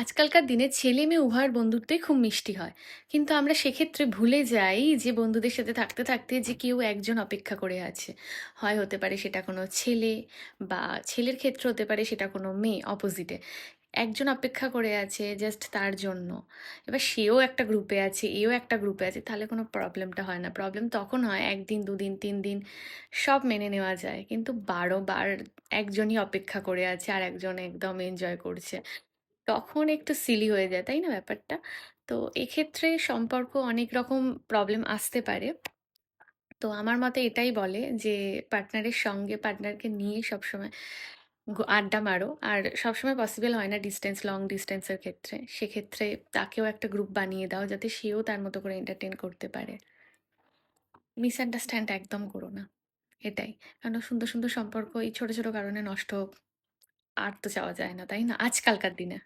আজকালকার দিনে ছেলে-মেয়ে উভয়ের বন্ধুত্বই খুব মিষ্টি হয়। কিন্তু আমরা সেক্ষেত্রে ভুলে যাই যে বন্ধুদের সাথে থাকতে, থাকতে যে কেউ একজন অপেক্ষা করে আছে। হয় হতে পারে সেটা কোনো ছেলে বা ছেলের ক্ষেত্রে হতে পারে সেটা কোনো মেয়ে অপোজিটে। একজন অপেক্ষা করে আছে জাস্ট তার জন্য। এবার সেও একটা গ্রুপে আছে, এও একটা গ্রুপে আছে, তাহলে কোনো প্রবলেমটা হয় না। প্রবলেম তখন হয় ১ দিন, ২ দিন, ৩ দিন সব মেনে নেওয়া যায়। কিন্তু ১২ বার একজনই অপেক্ষা করে আছে আর একজন একদম এনজয় করছে। তখন একটু সিলি হয়ে যায়, তাই না ব্যাপারটা? তো এক্ষেত্রে সম্পর্ক অনেক রকম প্রবলেম আসতে পারে। তো আমার মতে এটাই বলে যে পার্টনারের সঙ্গে পার্টনারকে নিয়ে সবসময় আড্ডা মারো। আর সবসময় পসিবল হয় না ডিসট্যান্স, লং ডিসট্যান্সের ক্ষেত্রে। সেক্ষেত্রে তাকেও একটা গ্রুপ বানিয়ে দাও যাতে সেও তার মতো করে এন্টারটেইন করতে পারে। মিসআন্ডারস্ট্যান্ড একদম করো না। এটাই। কারণ সুন্দর, সুন্দর সম্পর্ক এই ছোট, ছোট কারণে নষ্ট হোক আর তো চাওয়া যায় না, তাই না? আজকালকার দিনে।